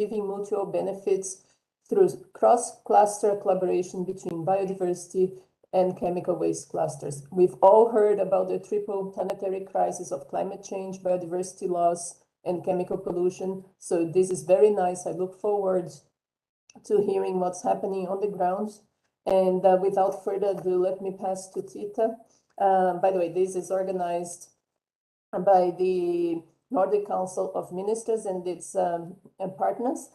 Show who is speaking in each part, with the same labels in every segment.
Speaker 1: achieving mutual benefits through cross-cluster collaboration between biodiversity and chemical waste clusters. We've all heard about the triple planetary crisis of climate change, biodiversity loss, and chemical pollution. So this is very nice. I look forward to hearing what's happening on the ground. And without further ado, let me pass to Tita. By the way, this is organized by the Nordic Council of Ministers and its partners.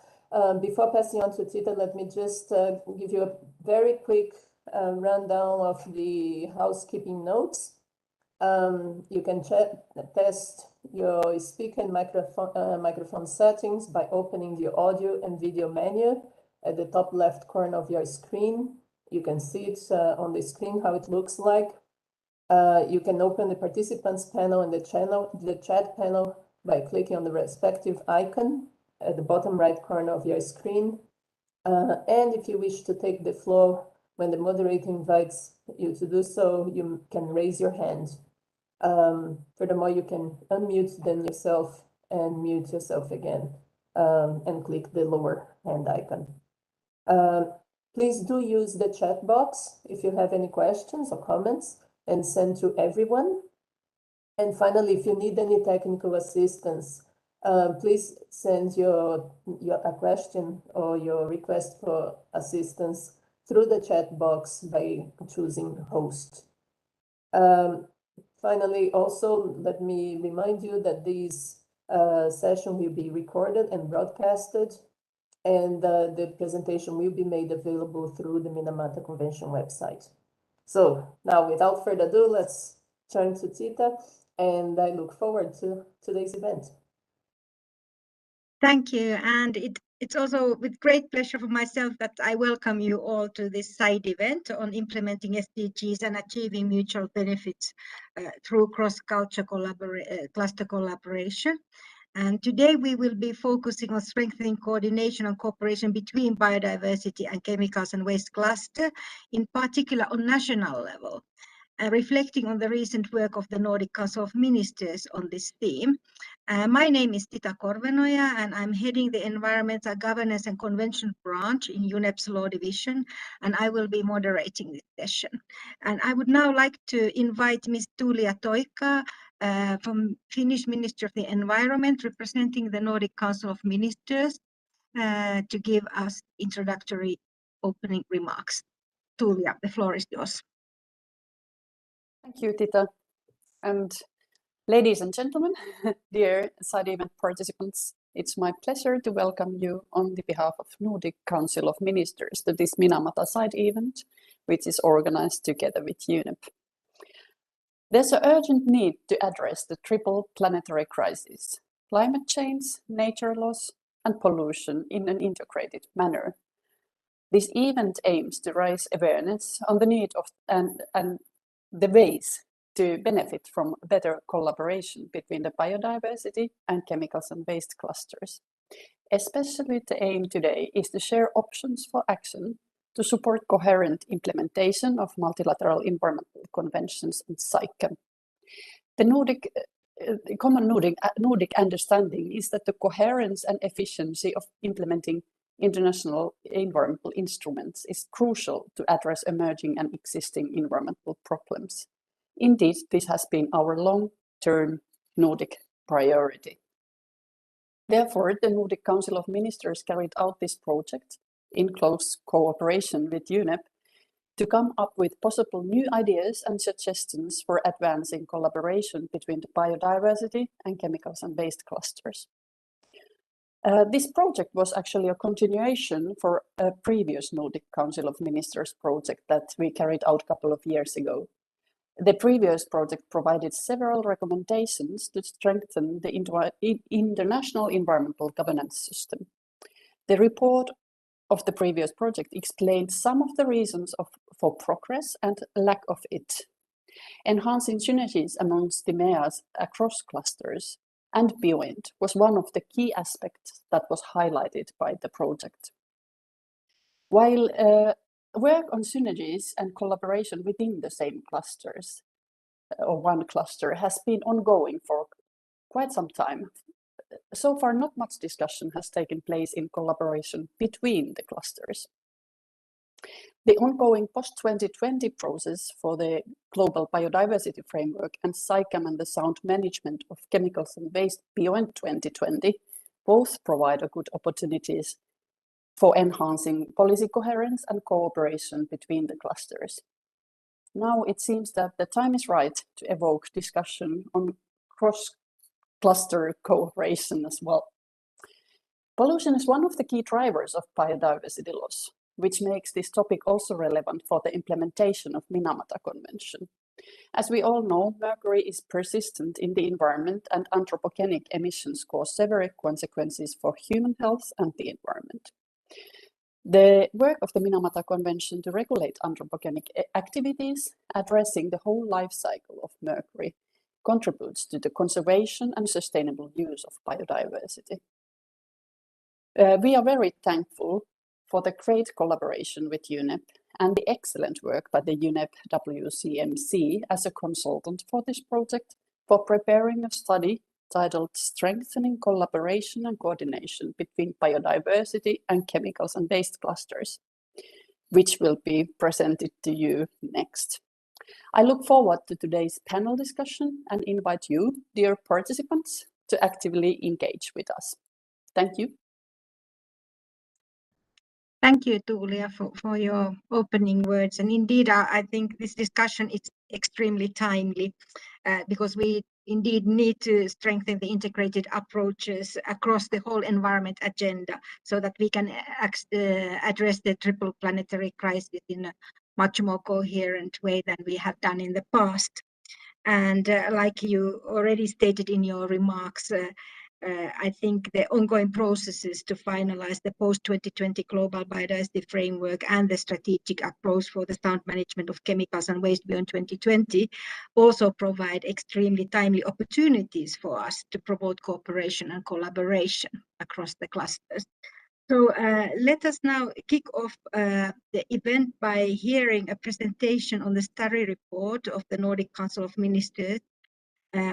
Speaker 1: Before passing on to Tita, let me just give you a very quick rundown of the housekeeping notes. You can test your speaker and microphone settings by opening the audio and video menu at the top left corner of your screen. You can see it on the screen, how it looks like. You can open the participants panel and the chat panel by clicking on the respective icon at the bottom right corner of your screen. And if you wish to take the floor when the moderator invites you to do so, you can raise your hand. Furthermore, you can unmute then yourself and mute yourself again and click the lower hand icon. Please do use the chat box if you have any questions or comments and send to everyone. And finally, if you need any technical assistance, please send your question or your request for assistance through the chat box by choosing host. Finally, also, let me remind you that this session will be recorded and broadcasted, and the presentation will be made available through the Minamata Convention website. So now, without further ado, let's turn to Tita, and I look forward to today's event.
Speaker 2: Thank you, and it's also with great pleasure for myself that I welcome you all to this side event on implementing SDGs and achieving mutual benefits through cross-culture cluster collaboration. And today we will be focusing on strengthening coordination and cooperation between biodiversity and chemicals and waste cluster, in particular on national level, reflecting on the recent work of the Nordic Council of Ministers on this theme. My name is Tita Korvenoja, and I'm heading the Environmental Governance and Convention branch in UNEP's Law Division, and I will be moderating this session. And I would now like to invite Ms. Tuulia Toikka from Finnish Ministry of the Environment, representing the Nordic Council of Ministers, to give us introductory opening remarks. Tuulia, the floor is yours.
Speaker 3: Thank you, Tita. And ladies and gentlemen, dear side event participants, it's my pleasure to welcome you on the behalf of Nordic Council of Ministers to this Minamata side event, which is organized together with UNEP. There's an urgent need to address the triple planetary crises: climate change, nature loss, and pollution in an integrated manner. This event aims to raise awareness on the need of and the ways to benefit from better collaboration between the biodiversity and chemicals and waste clusters. Especially the aim today is to share options for action to support coherent implementation of multilateral environmental conventions and SAICM. The common Nordic understanding is that the coherence and efficiency of implementing international environmental instruments is crucial to address emerging and existing environmental problems. Indeed, this has been our long-term Nordic priority. Therefore, the Nordic Council of Ministers carried out this project in close cooperation with UNEP to come up with possible new ideas and suggestions for advancing collaboration between the biodiversity and chemicals and waste clusters. This project was actually a continuation for a previous Nordic Council of Ministers project that we carried out a couple of years ago. The previous project provided several recommendations to strengthen the international environmental governance system. The report of the previous project explained some of the reasons for progress and lack of it. Enhancing synergies amongst the MEAs across clusters and beyond was one of the key aspects that was highlighted by the project. While work on synergies and collaboration within the same clusters, or one cluster, has been ongoing for quite some time, so far not much discussion has taken place in collaboration between the clusters. The ongoing post-2020 process for the Global Biodiversity Framework and SAICM and the sound management of chemicals and waste beyond 2020 both provide a good opportunities for enhancing policy coherence and cooperation between the clusters. Now it seems that the time is right to evoke discussion on cross-cluster cooperation as well. Pollution is one of the key drivers of biodiversity loss, which makes this topic also relevant for the implementation of Minamata Convention. As we all know, mercury is persistent in the environment and anthropogenic emissions cause severe consequences for human health and the environment. The work of the Minamata Convention to regulate anthropogenic activities addressing the whole life cycle of mercury contributes to the conservation and sustainable use of biodiversity. We are very thankful for the great collaboration with UNEP and the excellent work by the UNEP WCMC as a consultant for this project for preparing a study titled Strengthening Collaboration and Coordination between Biodiversity and Chemicals and Waste Clusters, which will be presented to you next. I look forward to today's panel discussion and invite you, dear participants, to actively engage with us. Thank you.
Speaker 2: Thank you, Tuulia, for your opening words. And indeed, I think this discussion is extremely timely because we indeed need to strengthen the integrated approaches across the whole environment agenda so that we can address the triple planetary crisis in a much more coherent way than we have done in the past. And like you already stated in your remarks, I think the ongoing processes to finalize the post-2020 Global Biodiversity Framework and the strategic approach for the sound management of chemicals and waste beyond 2020 also provide extremely timely opportunities for us to promote cooperation and collaboration across the clusters. So let us now kick off the event by hearing a presentation on the study report of the Nordic Council of Ministers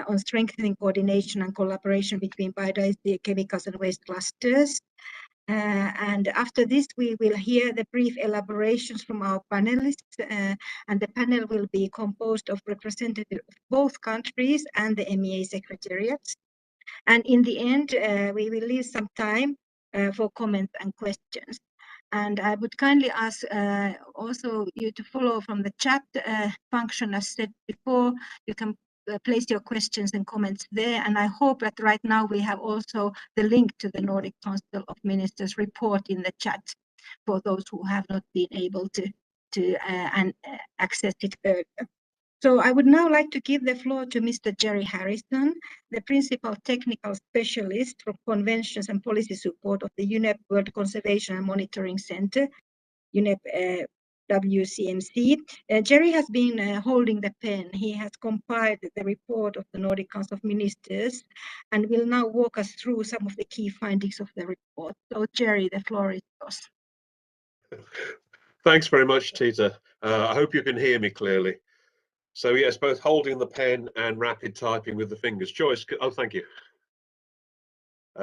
Speaker 2: on strengthening coordination and collaboration between biodiversity, chemicals and waste clusters. And after this, we will hear the brief elaborations from our panelists, and the panel will be composed of representatives of both countries and the MEA secretariats. And in the end, we will leave some time for comments and questions. And I would kindly ask also you to follow from the chat function as said before. You can place your questions and comments there. And I hope that right now we have also the link to the Nordic Council of Ministers report in the chat for those who have not been able to access it earlier. So I would now like to give the floor to Mr. Jerry Harrison, the Principal Technical Specialist for Conventions and Policy Support of the UNEP World Conservation and Monitoring Center, UNEP WCMC. Jerry has been holding the pen. He has compiled the report of the Nordic Council of Ministers and will now walk us through some of the key findings of the report. So Jerry, the floor is yours.
Speaker 4: Thanks very much, Tita. I hope you can hear me clearly. So yes, both holding the pen and rapid typing with the fingers. Joyce, oh, thank you.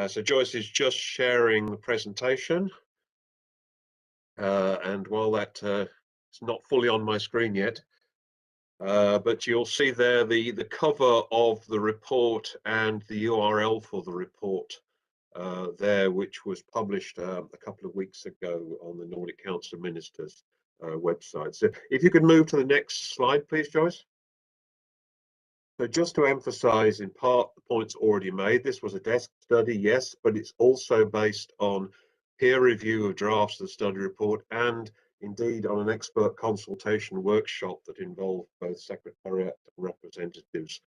Speaker 4: So Joyce is just sharing the presentation. And while that it's not fully on my screen yet, but you'll see there the cover of the report and the URL for the report there, which was published a couple of weeks ago on the Nordic Council of Ministers website. So if you could move to the next slide, please, Joyce. So just to emphasize in part the points already made, this was a desk study, yes, but it's also based on peer review of drafts of the study report and indeed on an expert consultation workshop that involved both secretariat and representatives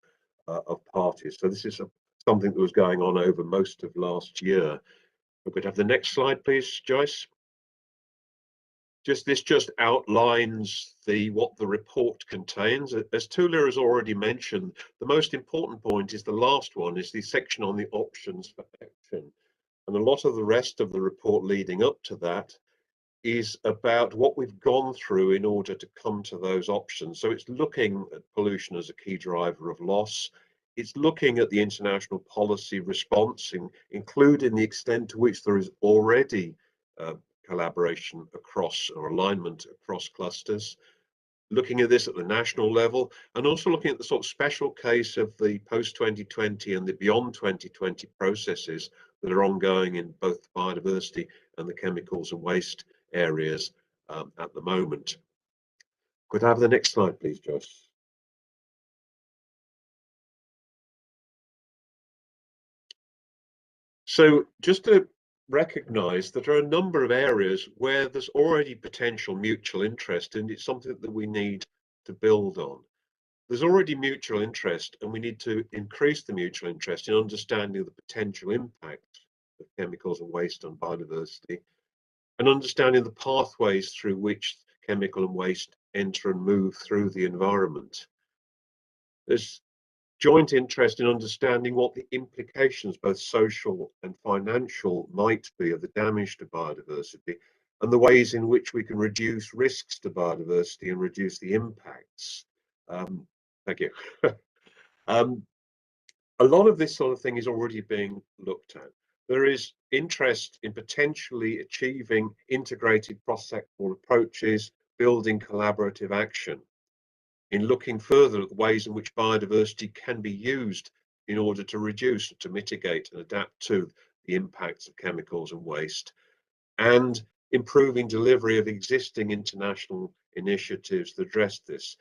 Speaker 4: of parties. So this is something that was going on over most of last year. We could have the next slide, please, Joyce. This just outlines what the report contains. As Tuulia has already mentioned, the most important point is the last one, is the section on the options for action. And a lot of the rest of the report leading up to that is about what we've gone through in order to come to those options. So it's looking at pollution as a key driver of loss. it's looking at the international policy response, including the extent to which there is already collaboration across or alignment across clusters, looking at this at the national level, and also looking at the sort of special case of the post-2020 and the beyond 2020 processes that are ongoing in both the biodiversity and the chemicals and waste areas at the moment. Could I have the next slide, please, Joyce? So just to recognize that there are a number of areas where there's already potential mutual interest, and it's something that we need to build on. There's already mutual interest, and we need to increase the mutual interest in understanding the potential impact of chemicals and waste on biodiversity, and understanding the pathways through which chemical and waste enter and move through the environment. There's joint interest in understanding what the implications, both social and financial, might be of the damage to biodiversity, and the ways in which we can reduce risks to biodiversity and reduce the impacts. Thank you. A lot of this sort of thing is already being looked at. There is interest in potentially achieving integrated cross-sectoral approaches, building collaborative action, in looking further at the ways in which biodiversity can be used in order to reduce, to mitigate and adapt to the impacts of chemicals and waste, and improving delivery of existing international initiatives that address this.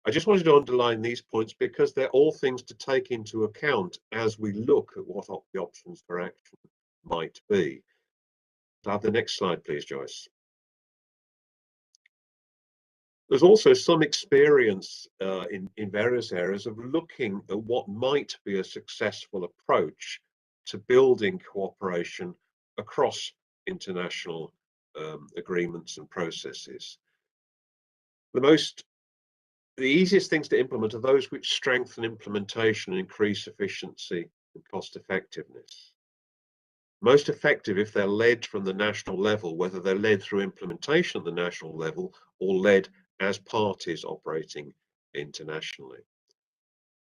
Speaker 4: I just wanted to underline these points because they're all things to take into account as we look at what the options for action might be. I'll have the next slide, please, Joyce. There's also some experience in various areas of looking at what might be a successful approach to building cooperation across international agreements and processes. The easiest things to implement are those which strengthen implementation and increase efficiency and cost effectiveness. Most effective if they're led from the national level, whether they're led through implementation at the national level or led as parties operating internationally.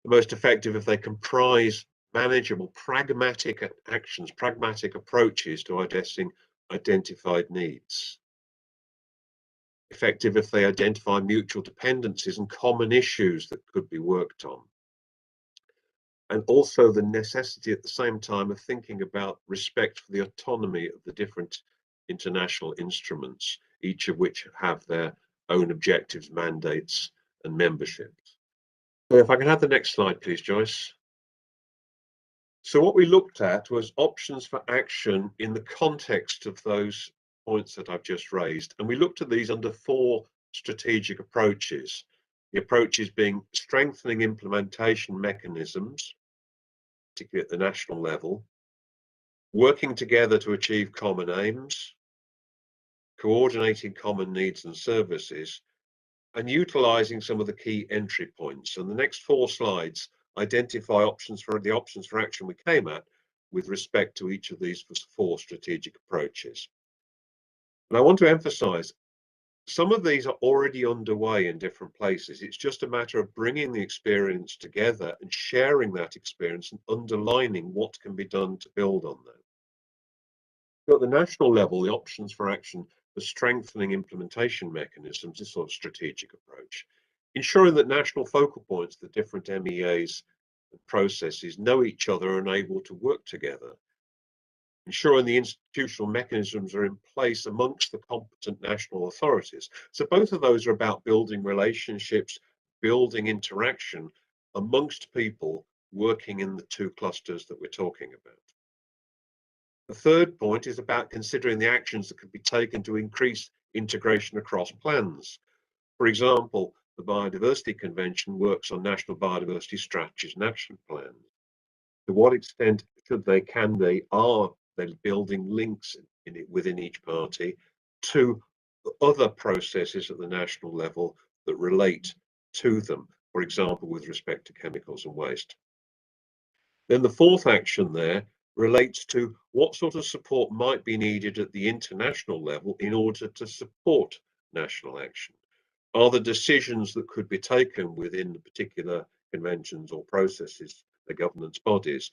Speaker 4: The most effective if they comprise manageable, pragmatic actions, pragmatic approaches to addressing identified needs. Effective if they identify mutual dependencies and common issues that could be worked on. And also the necessity at the same time of thinking about respect for the autonomy of the different international instruments, each of which have their own objectives, mandates, and memberships. So if I can have the next slide, please, Joyce. So what we looked at was options for action in the context of those points that I've just raised. And we looked at these under 4 strategic approaches. The approaches being strengthening implementation mechanisms, particularly at the national level, working together to achieve common aims, coordinating common needs and services, and utilizing some of the key entry points. And the next 4 slides identify options for action we came at with respect to each of these 4 strategic approaches. And I want to emphasize, some of these are already underway in different places. It's just a matter of bringing the experience together and sharing that experience and underlining what can be done to build on that. So at the national level, the options for action for strengthening implementation mechanisms, this sort of strategic approach, ensuring that national focal points, the different MEAs and processes know each other and are able to work together. Ensuring the institutional mechanisms are in place amongst the competent national authorities. So both of those are about building relationships, building interaction amongst people working in the 2 clusters that we're talking about. The third point is about considering the actions that could be taken to increase integration across plans. For example, the Biodiversity Convention works on national biodiversity strategies and action plans. To what extent are they building links within each party to other processes at the national level that relate to them, for example, with respect to chemicals and waste. Then the 4th action there relates to what sort of support might be needed at the international level in order to support national action. Are there decisions that could be taken within the particular conventions or processes the governance bodies,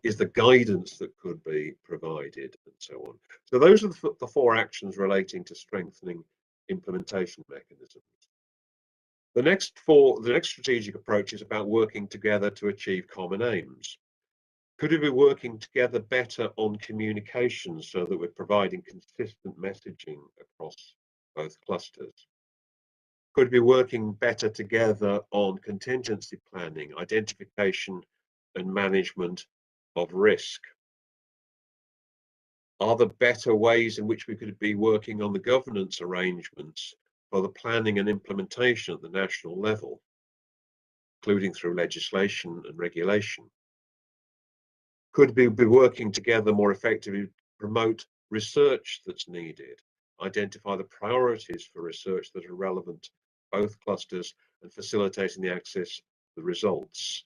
Speaker 4: is the guidance that could be provided, and so on. So those are the four actions relating to strengthening implementation mechanisms. The next strategic approach is about working together to achieve common aims. Could we be working together better on communication so that we're providing consistent messaging across both clusters? Could we be working better together on contingency planning, identification and management of risk? Are there better ways in which we could be working on the governance arrangements for the planning and implementation at the national level, including through legislation and regulation? Could we be working together more effectively to promote research that's needed, identify the priorities for research that are relevant to both clusters, and facilitating the access to the results?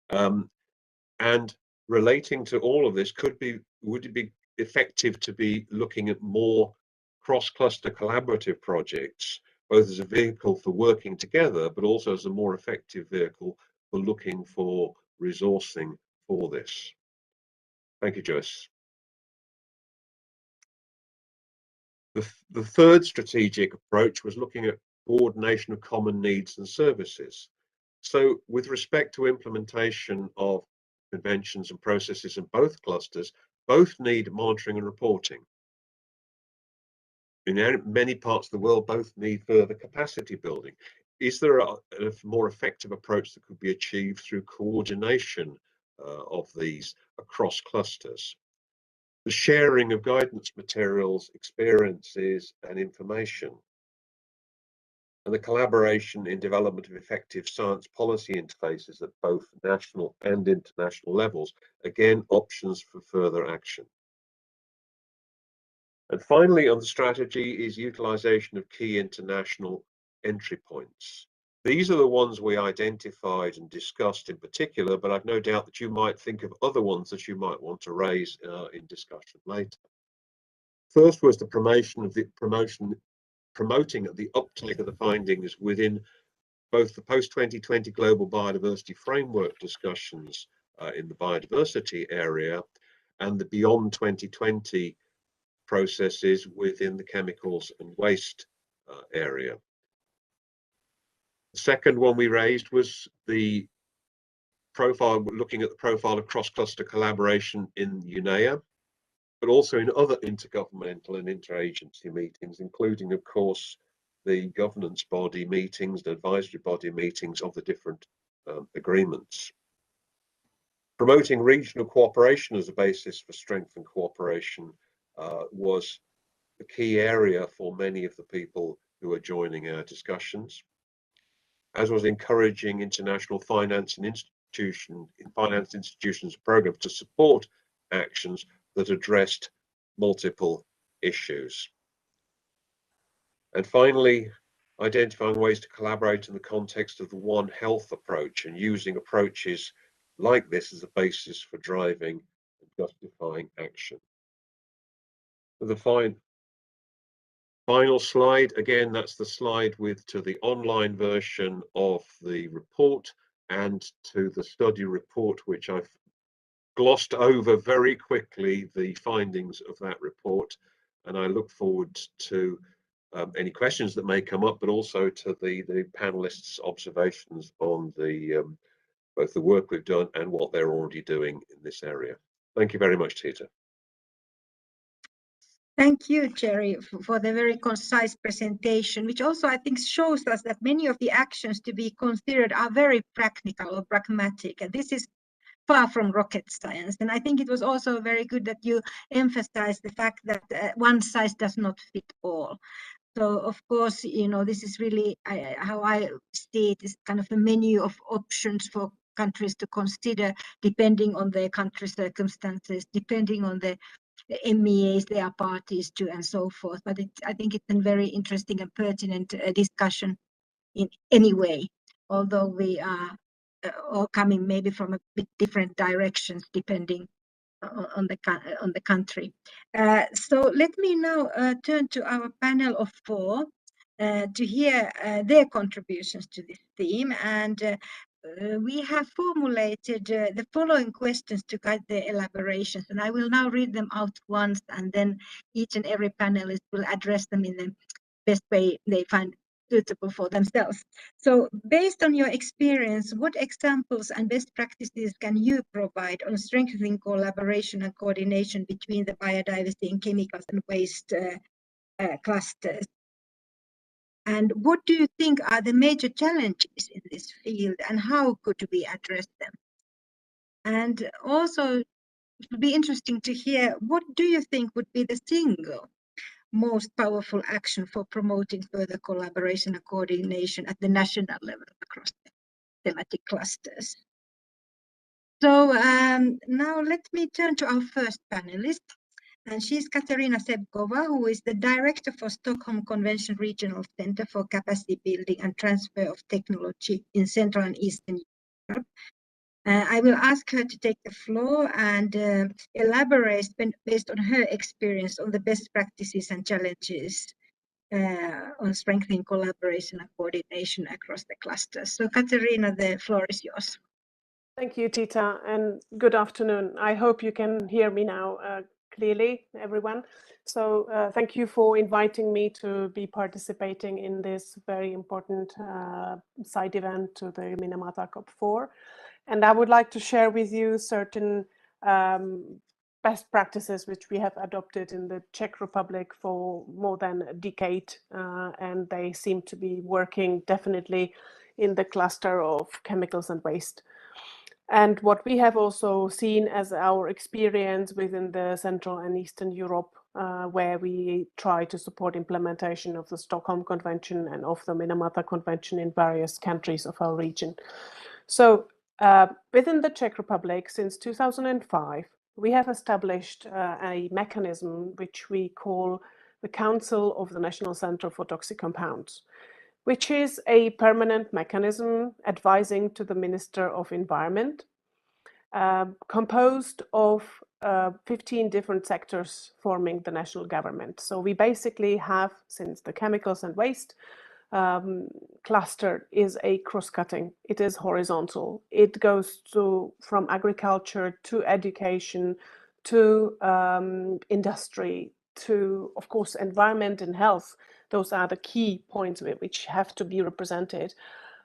Speaker 4: And relating to all of this, would it be effective to be looking at more cross-cluster collaborative projects, both as a vehicle for working together, but also as a more effective vehicle for looking for resourcing for this? Thank you, Joyce. The third strategic approach was looking at coordination of common needs and services. So with respect to implementation of conventions and processes in both clusters, both need monitoring and reporting. In many parts of the world, both need further capacity building. Is there a more effective approach that could be achieved through coordination of these across clusters? The sharing of guidance materials, experiences, and information, and the collaboration in development of effective science policy interfaces at both national and international levels. Again, options for further action. And finally, on the strategy is utilization of key international entry points. These are the ones we identified and discussed in particular, but I've no doubt that you might think of other ones that you might want to raise in discussion later. First was the promoting the uptake of the findings within both the post-2020 global biodiversity framework discussions in the biodiversity area and the beyond 2020 processes within the chemicals and waste area. The second one we raised was the profile, looking at the profile of cross-cluster collaboration in UNEP, but also in other intergovernmental and interagency meetings, including, of course, the governance body meetings, the advisory body meetings of the different agreements. Promoting regional cooperation as a basis for strengthened cooperation was the key area for many of the people who are joining our discussions, as was encouraging international finance institutions and programs to support actions that addressed multiple issues. And finally, identifying ways to collaborate in the context of the One Health approach and using approaches like this as a basis for driving and justifying action. The final slide, again, that's the slide to the online version of the report and to the study report, which I've glossed over very quickly the findings of that report. And I look forward to any questions that may come up, but also to the panelists' observations on both the work we've done and what they're already doing in this area. Thank you very much, Tita.
Speaker 2: Thank you, Jerry, for the very concise presentation, which also I think shows us that many of the actions to be considered are very practical or pragmatic. And this is far from rocket science. And I think it was also very good that you emphasized the fact that one size does not fit all. So of course, you know, this is really how I see it, is kind of a menu of options for countries to consider, depending on their country circumstances, depending on the MEAs they are parties to, and so forth. But I think it's a very interesting and pertinent discussion in any way, although we are all coming maybe from a bit different directions depending on the country. So let me now turn to our panel of four to hear their contributions to this theme. And we have formulated the following questions to guide the elaborations, and I will now read them out once, and then each and every panelist will address them in the best way they find suitable for themselves. So based on your experience, what examples and best practices can you provide on strengthening collaboration and coordination between the biodiversity and chemicals and waste clusters? And what do you think are the major challenges in this field, and how could we address them? And also, it would be interesting to hear, what do you think would be the single most powerful action for promoting further collaboration and coordination at the national level across the thematic clusters? So now let me turn to our first panelist. And she's Katharina Sebgova, who is the director for Stockholm Convention Regional Center for Capacity Building and Transfer of Technology in Central and Eastern Europe. I will ask her to take the floor and elaborate based on her experience on the best practices and challenges on strengthening collaboration and coordination across the clusters. So Katharina, the floor is yours.
Speaker 5: Thank you, Tita, and good afternoon. I hope you can hear me now clearly, everyone. So thank you for inviting me to be participating in this very important side event to the Minamata COP4. And I would like to share with you certain best practices which we have adopted in the Czech Republic for more than a decade, and they seem to be working definitely in the cluster of chemicals and waste. And what we have also seen as our experience within the Central and Eastern Europe, where we try to support implementation of the Stockholm Convention and of the Minamata Convention in various countries of our region. So within the Czech Republic, since 2005, we have established a mechanism which we call the Council of the National Center for Toxic Compounds, which is a permanent mechanism advising to the Minister of Environment, composed of 15 different sectors forming the national government. So we basically have, since the chemicals and waste cluster is a cross-cutting, it is horizontal. It goes from agriculture to education to industry to, of course, environment and health. Those are the key points which have to be represented.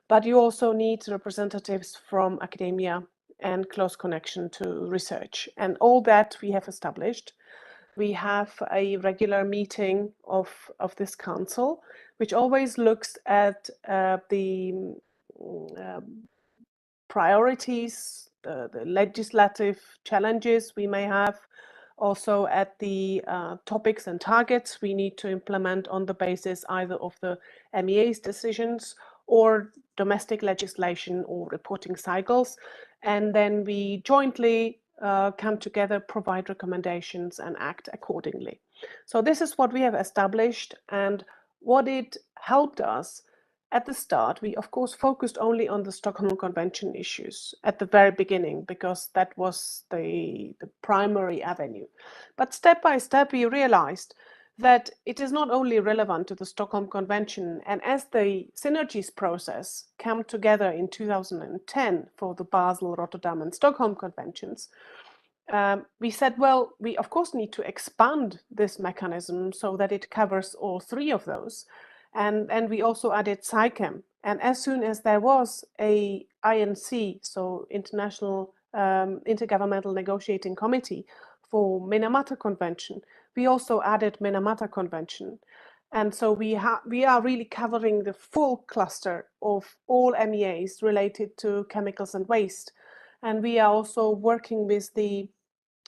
Speaker 5: But you also need representatives from academia and close connection to research. And all that we have established. We have a regular meeting of this council, which always looks at the priorities, the legislative challenges we may have, also at the topics and targets we need to implement on the basis either of the MEAs decisions or domestic legislation or reporting cycles. And then we jointly come together, provide recommendations and act accordingly. So this is what we have established, and what it helped us. At the start, we of course focused only on the Stockholm Convention issues at the very beginning, because that was the primary avenue. But step by step, we realized that it is not only relevant to the Stockholm Convention, and as the synergies process came together in 2010 for the Basel, Rotterdam and Stockholm Conventions, we said, well, we of course need to expand this mechanism so that it covers all three of those. And we also added SAICM. And as soon as there was a INC, so International Intergovernmental Negotiating Committee for Minamata Convention, we also added Minamata Convention. And so we are really covering the full cluster of all MEAs related to chemicals and waste. And we are also working with the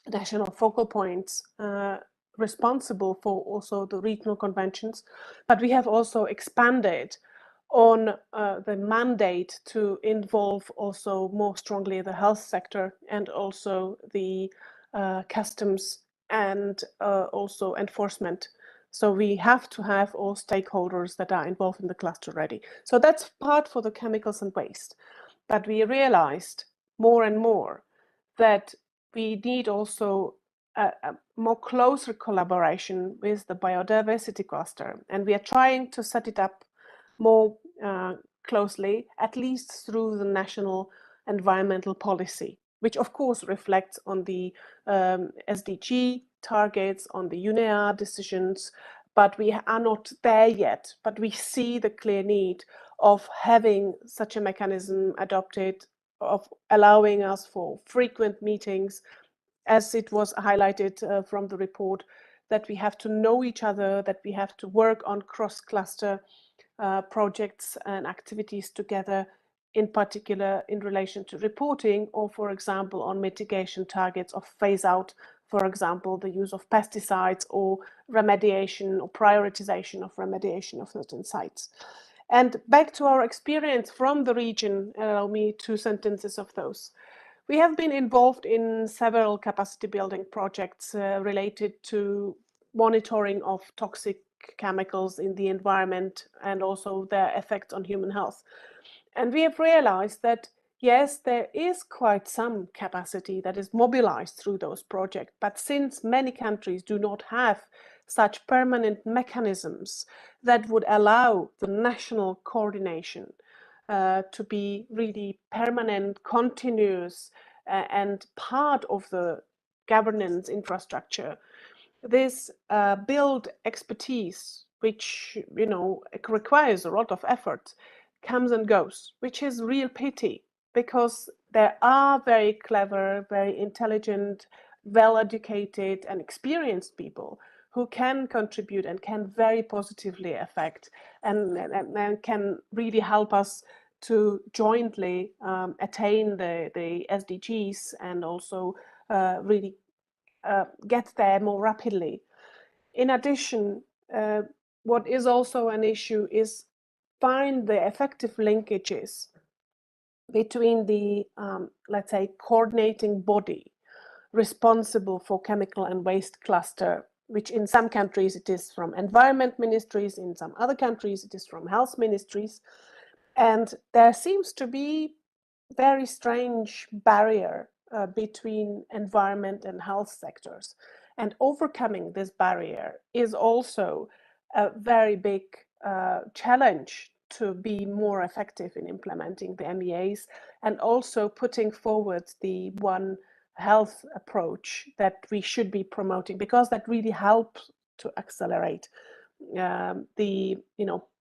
Speaker 5: national focal points responsible for also the regional conventions, but we have also expanded on the mandate to involve also more strongly the health sector and also the customs and also enforcement. So we have to have all stakeholders that are involved in the cluster ready. So that's part for the chemicals and waste. But we realized more and more that we need also a more closer collaboration with the biodiversity cluster, and we are trying to set it up more closely, at least through the national environmental policy, which of course reflects on the SDG targets, on the UNEP decisions, but we are not there yet. But we see the clear need of having such a mechanism adopted, of allowing us for frequent meetings, as it was highlighted from the report, that we have to know each other, that we have to work on cross-cluster projects and activities together, in particular in relation to reporting, or for example on mitigation targets of phase out, for example the use of pesticides, or remediation or prioritization of remediation of certain sites. And back to our experience from the region, allow me 2 sentences of those. We have been involved in several capacity building projects related to monitoring of toxic chemicals in the environment and also their effects on human health. And we have realized that, yes, there is quite some capacity that is mobilized through those projects, but since many countries do not have such permanent mechanisms that would allow the national coordination to be really permanent, continuous, and part of the governance infrastructure, this build expertise, which requires a lot of effort, comes and goes, which is real pity, because there are very clever, very intelligent, well-educated and experienced people who can contribute and can very positively affect and can really help us to jointly attain the SDGs and also really get there more rapidly. In addition, what is also an issue is find the effective linkages between the, let's say, coordinating body responsible for chemical and waste cluster, which in some countries it is from environment ministries, in some other countries it is from health ministries. And there seems to be very strange barrier between environment and health sectors. And overcoming this barrier is also a very big challenge to be more effective in implementing the MEAs, and also putting forward the One Health approach that we should be promoting, because that really helps to accelerate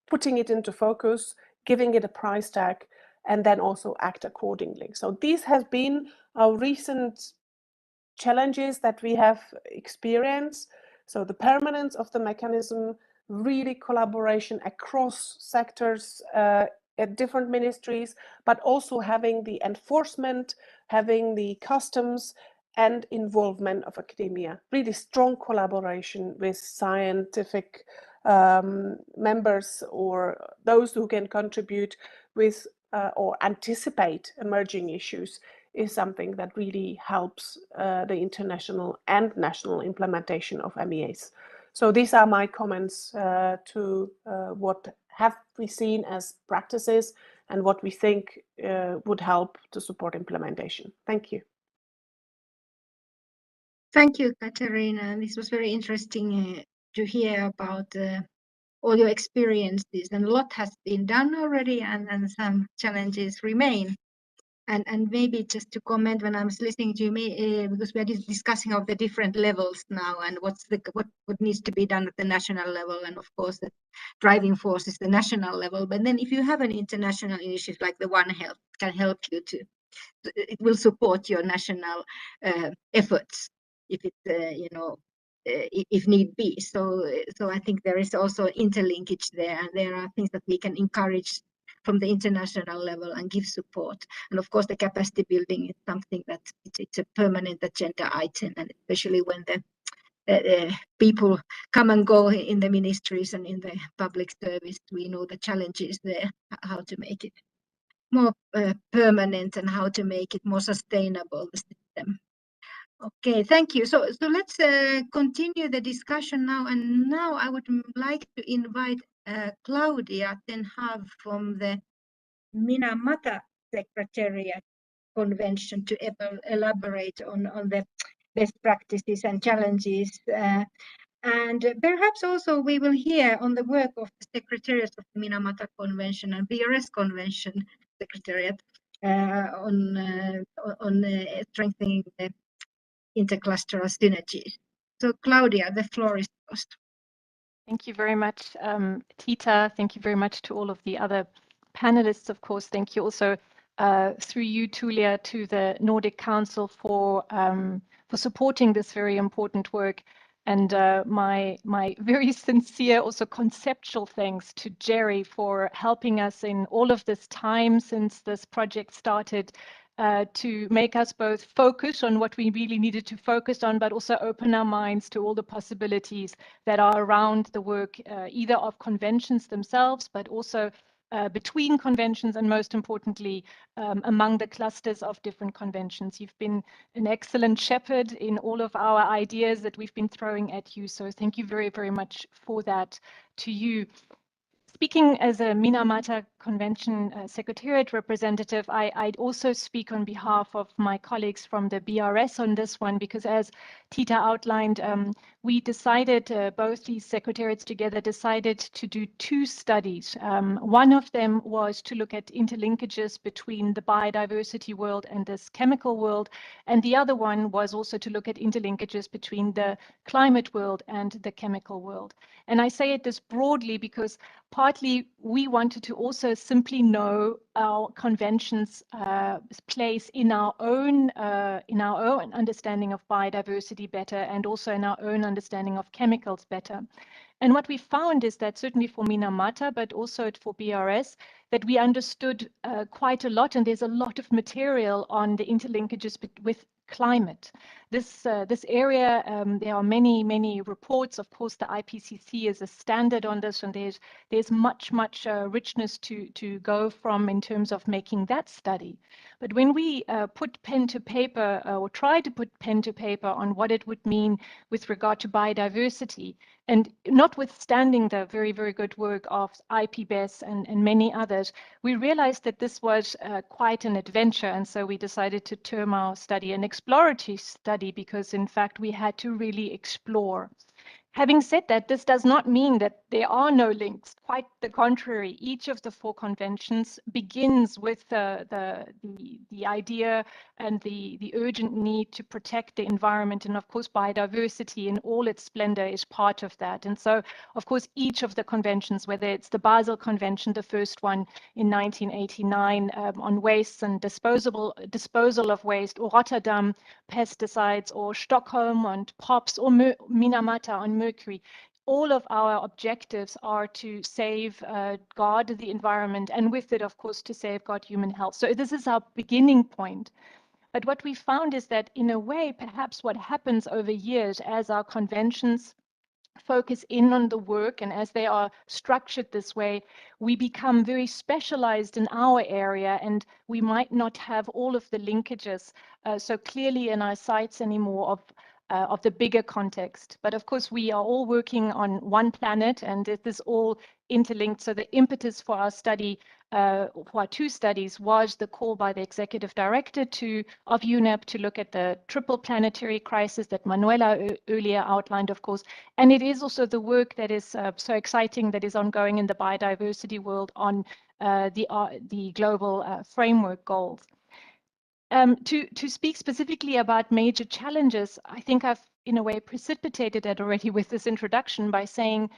Speaker 5: putting it into focus, giving it a price tag, and then also act accordingly. So these have been our recent challenges that we have experienced. So the permanence of the mechanism, really collaboration across sectors at different ministries, but also having the enforcement, having the customs and involvement of academia, really strong collaboration with scientific members or those who can contribute with or anticipate emerging issues, is something that really helps the international and national implementation of MEAs. So these are my comments to what have we seen as practices and what we think would help to support implementation. Thank you.
Speaker 2: Thank you, Katharina. This was very interesting to hear about all your experiences, and a lot has been done already, and some challenges remain. And maybe just to comment, when I was listening to you, because we are discussing of the different levels now, and what needs to be done at the national level, and of course the driving force is the national level. But then if you have an international initiative like the One Health, can help you it will support your national efforts if it if need be. So I think there is also interlinkage there, and there are things that we can encourage from the international level and give support. And of course the capacity building is something that it's a permanent agenda item, and especially when the people come and go in the ministries and in the public service, we know the challenges there, how to make it more permanent and how to make it more sustainable, the system. Okay, thank you. So let's continue the discussion now. And now I would like to invite Claudia Ten Hag from the Minamata Secretariat Convention to elaborate on the best practices and challenges And perhaps also we will hear on the work of the Secretariat of the Minamata Convention and BRS Convention Secretariat on strengthening the interclusteral synergies. So Claudia, the floor is yours.
Speaker 6: Thank you very much, Tita. Thank you very much to all of the other panelists, of course. Thank you also through you, Tulia, to the Nordic Council for supporting this very important work. And my very sincere, also conceptual thanks to Jerry for helping us in all of this time since this project started to make us both focus on what we really needed to focus on, but also open our minds to all the possibilities that are around the work, either of conventions themselves, but also between conventions and most importantly, among the clusters of different conventions. You've been an excellent shepherd in all of our ideas that we've been throwing at you. So thank you very, very much for that to you. Speaking as a Minamata Convention Secretariat representative, I'd also speak on behalf of my colleagues from the BRS on this one, because as Tita outlined, we decided, both these secretariats together decided to do two studies. One of them was to look at interlinkages between the biodiversity world and this chemical world, and the other one was also to look at interlinkages between the climate world and the chemical world. And I say it this broadly because partly we wanted to also simply know our convention's place in our own understanding of biodiversity better, and also in our own understanding of chemicals better. And what we found is that certainly for Minamata, but also for BRS, that we understood quite a lot, and there's a lot of material on the interlinkages with climate. This area, there are many reports. Of course, the IPCC is a standard on this, and there's much richness to go from in terms of making that study. But when we put pen to paper, or try to put pen to paper on what it would mean with regard to biodiversity, and notwithstanding the very good work of IPBES and many others, we realized that this was quite an adventure, and so we decided to term our study an exploratory study, because in fact we had to really explore. Having said that, this does not mean that there are no links. Quite the contrary. Each of the four conventions begins with the idea and the urgent need to protect the environment, and of course biodiversity in all its splendor is part of that. And so, of course, each of the conventions, whether it's the Basel Convention, the first one in 1989 on wastes and disposal of waste, or Rotterdam pesticides, or Stockholm on POPs, or Minamata on mercury. All of our objectives are to guard the environment, and with it, of course, to safeguard human health. So this is our beginning point. But what we found is that in a way, perhaps what happens over years as our conventions focus in on the work, and as they are structured this way, we become very specialized in our area, and we might not have all of the linkages so clearly in our sights anymore of the bigger context. But of course, we are all working on one planet, and it is all interlinked. So the impetus for our study, for our two studies, was the call by the executive director of UNEP to look at the triple planetary crisis that Manuela earlier outlined, of course. And it is also the work that is so exciting that is ongoing in the biodiversity world on the global framework goals. To speak specifically about major challenges, I think I've in a way precipitated it already with this introduction by saying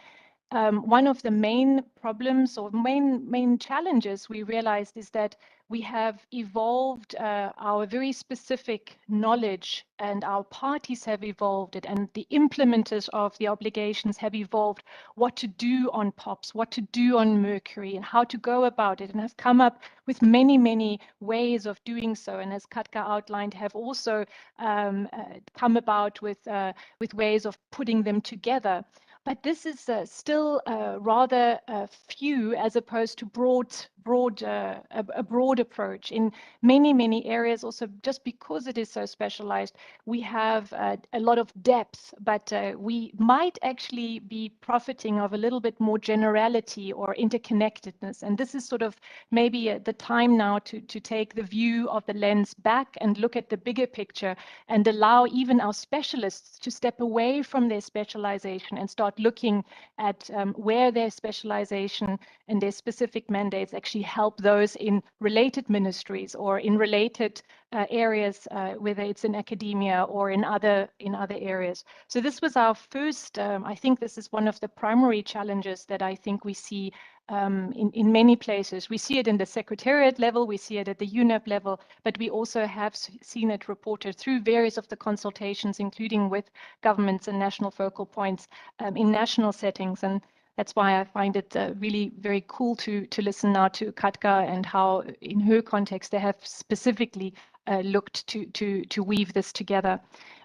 Speaker 6: one of the main problems or main challenges we realized is that we have evolved our very specific knowledge, and our parties have evolved it, and the implementers of the obligations have evolved what to do on POPs, what to do on mercury, and how to go about it, and have come up with many ways of doing so. And as Katka outlined, have also come about with ways of putting them together. But this is still rather few as opposed to a broad approach. In many areas, also just because it is so specialized, we have a lot of depth, but we might actually be profiting of a little bit more generality or interconnectedness. And this is sort of maybe the time now to take the view of the lens back and look at the bigger picture and allow even our specialists to step away from their specialization and start looking at where their specialization and their specific mandates actually help those in related ministries or in related areas, whether it's in academia or in other areas. So this was our first, I think this is one of the primary challenges that I think we see in many places. We see it in the secretariat level, we see it at the UNEP level, but we also have seen it reported through various of the consultations, including with governments and national focal points in national settings. And that's why I find it really very cool to listen now to Katka and how in her context they have specifically looked to weave this together.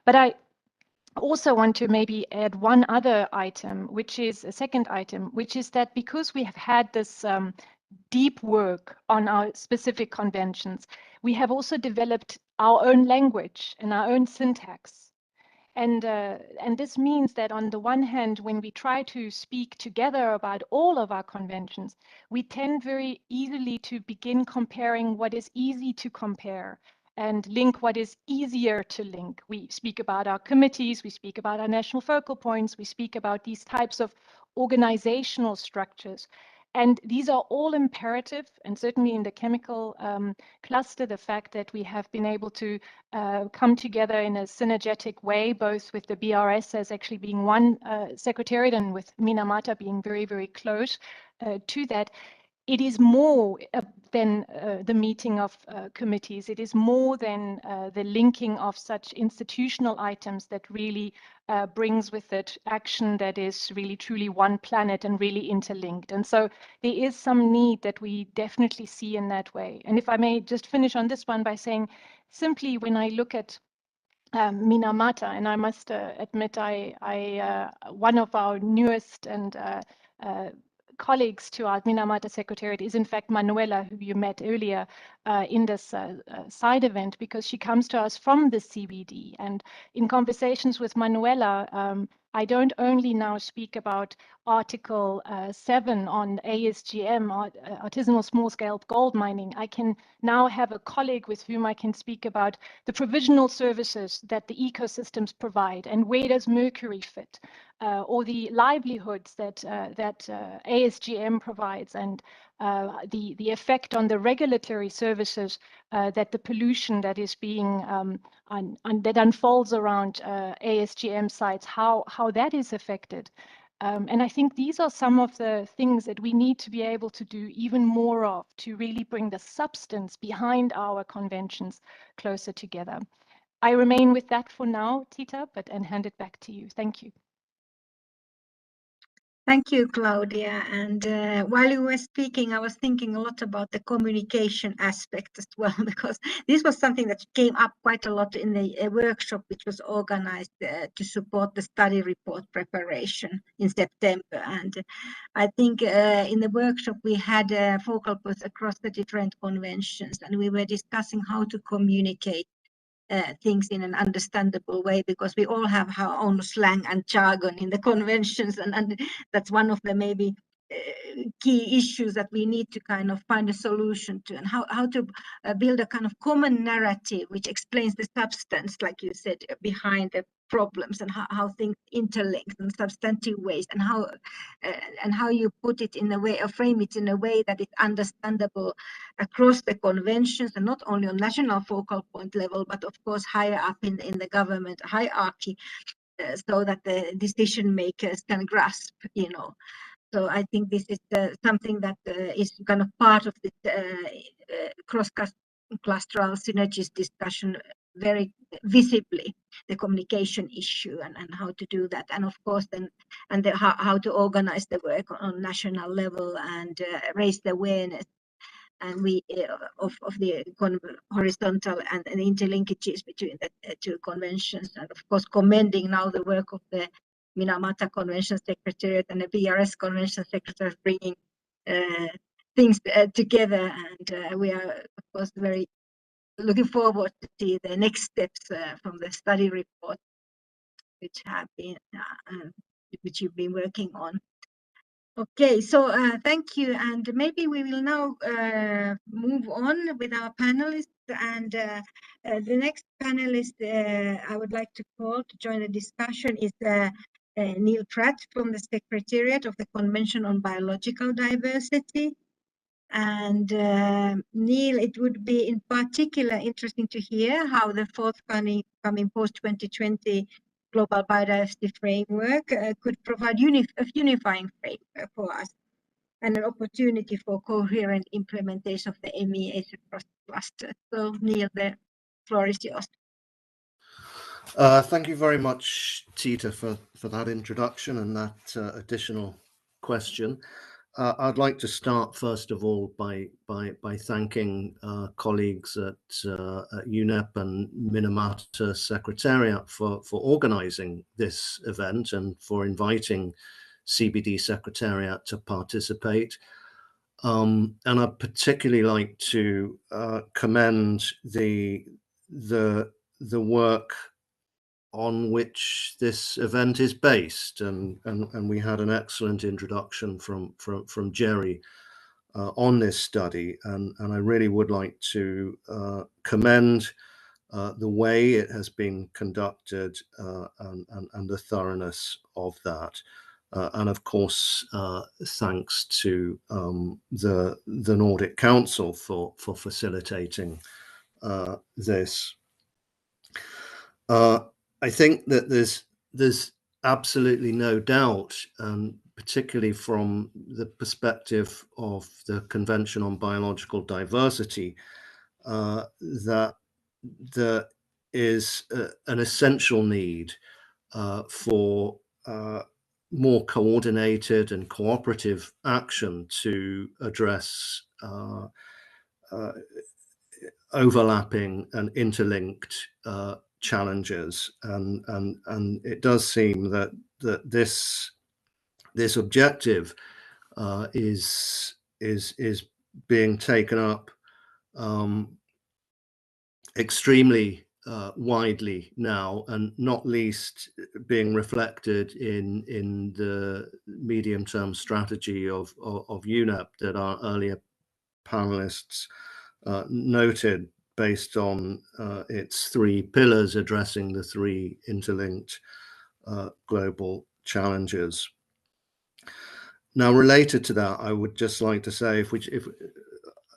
Speaker 6: But I also want to maybe add one other item, which is a second item, which is that because we have had this deep work on our specific conventions, we have also developed our own language and our own syntax. And this means that on the one hand, when we try to speak together about all of our conventions, we tend very easily to begin comparing what is easy to compare and link what is easier to link. We speak about our committees, we speak about our national focal points, we speak about these types of organizational structures. And these are all imperative, and certainly in the chemical cluster, the fact that we have been able to come together in a synergetic way, both with the BRS as actually being one secretariat and with Minamata being very, very close to that. It is more than the meeting of committees. It is more than the linking of such institutional items that really brings with it action that is really truly one planet and really interlinked. And so there is some need that we definitely see in that way. And if I may just finish on this one by saying, simply when I look at Minamata, and I must admit, one of our newest and colleagues to our Minamata Secretariat is in fact Manuela, who you met earlier in this side event, because she comes to us from the CBD. And in conversations with Manuela, I don't only now speak about Article 7 on ASGM, artisanal small-scale gold mining. I can now have a colleague with whom I can speak about the provisional services that the ecosystems provide and where does mercury fit, or the livelihoods that ASGM provides, and the effect on the regulatory services that the pollution that is being that unfolds around ASGM sites, how that is affected. And I think these are some of the things that we need to be able to do even more of to really bring the substance behind our conventions closer together. I remain with that for now, Tita, and hand it back to you. Thank you.
Speaker 2: Thank you, Claudia. And while you were speaking, I was thinking a lot about the communication aspect as well, because this was something that came up quite a lot in the workshop, which was organized to support the study report preparation in September. And I think in the workshop, we had focal points across the different conventions, and we were discussing how to communicate things in an understandable way, because we all have our own slang and jargon in the conventions, and that's one of the maybe key issues that we need to kind of find a solution to, and how to build a kind of common narrative which explains the substance, like you said, behind the problems, and how things interlink in substantive ways, and how you put it in a way, or frame it in a way that it's understandable across the conventions, and not only on national focal point level, but of course higher up in the government hierarchy, so that the decision makers can grasp, So I think this is something that is kind of part of the cross-clusteral synergies discussion very visibly, the communication issue and how to do that, and of course then how to organize the work on national level and raise the awareness and of the horizontal and interlinkages between the two conventions, and of course commending now the work of the Minamata Convention Secretariat and the BRS Convention Secretariat bringing things together, and we are of course very looking forward to see the next steps from the study report which you've been working on. Okay, so thank you, and maybe we will now move on with our panelists, and the next panelist I would like to call to join the discussion is Neil Pratt from the Secretariat of the Convention on Biological Diversity. And Neil, it would be in particular interesting to hear how the forthcoming post-2020 global biodiversity framework could provide a unifying framework for us and an opportunity for coherent implementation of the MEAs across clusters. So Neil, the floor is yours.
Speaker 7: Thank you very much, Tita, for that introduction and that additional question. I'd like to start first of all by thanking colleagues at UNEP and Minamata Secretariat for organizing this event and for inviting CBD Secretariat to participate. And I'd particularly like to commend the work on which this event is based, and we had an excellent introduction from Jerry on this study, and I really would like to commend the way it has been conducted and the thoroughness of that, and of course thanks to the Nordic Council for facilitating this. I think that there's absolutely no doubt, particularly from the perspective of the Convention on Biological Diversity, that there is an essential need for more coordinated and cooperative action to address overlapping and interlinked challenges, and it does seem that this objective is being taken up extremely widely now, and not least being reflected in the medium-term strategy of UNEP that our earlier panelists noted, based on its 3 pillars addressing the 3 interlinked global challenges. Now, related to that, I would just like to say, if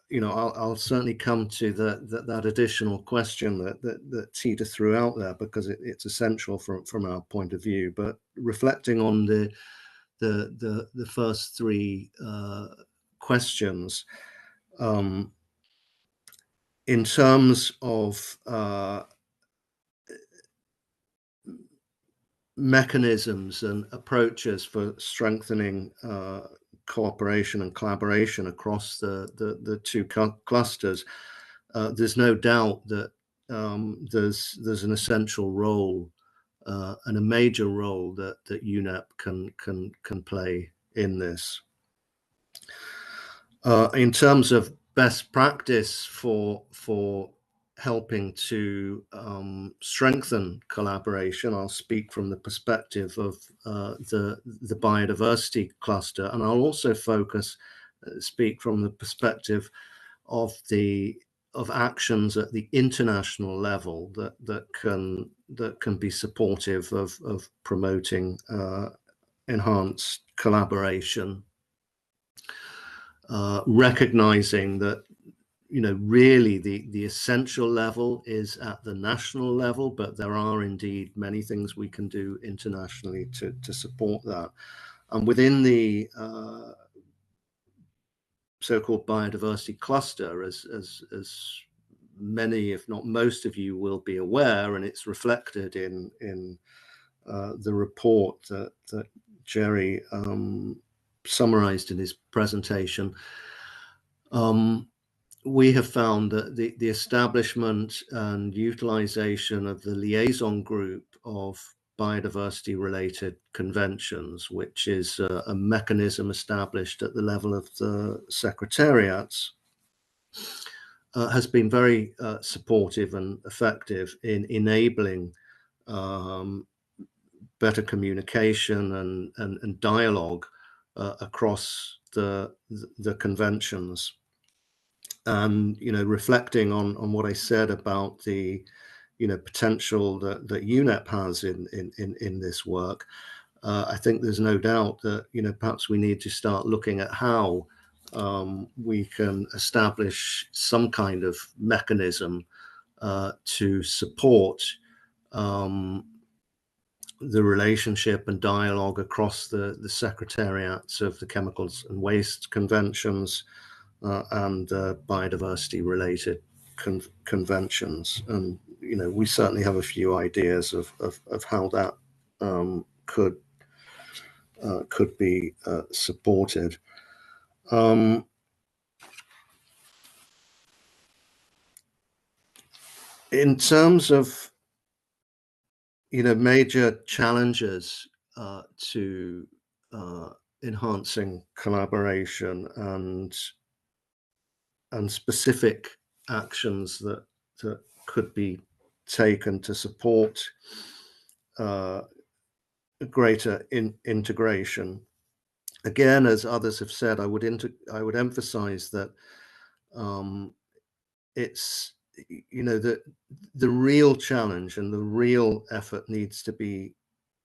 Speaker 7: you know, I'll certainly come to that additional question that Tita threw out there, because it's essential from our point of view. But reflecting on the first 3 questions, in terms of mechanisms and approaches for strengthening cooperation and collaboration across the 2 clusters, there's no doubt that there's an essential role and a major role that UNEP can play in this. In terms of best practice for helping to strengthen collaboration, I'll speak from the perspective of the biodiversity cluster, and I'll also speak from the perspective of actions at the international level that can be supportive of promoting enhanced collaboration. Recognizing that, you know, really the essential level is at the national level, but there are indeed many things we can do internationally to support that. And within the so-called biodiversity cluster, as many, if not most of you will be aware, and it's reflected in the report that Jerry summarized in his presentation, we have found that the establishment and utilization of the liaison group of biodiversity-related conventions, which is a mechanism established at the level of the secretariats, has been very supportive and effective in enabling better communication and dialogue across the conventions. And, you know, reflecting on what I said about the, you know, potential that UNEP has in this work, I think there's no doubt that, you know, perhaps we need to start looking at how we can establish some kind of mechanism to support the relationship and dialogue across the secretariats of the chemicals and waste conventions and biodiversity-related conventions. And, you know, we certainly have a few ideas of how that could be supported. In terms of, you know, major challenges to enhancing collaboration and specific actions that could be taken to support greater integration. Again, as others have said, I would emphasize that it's, you know, the real challenge and the real effort needs to be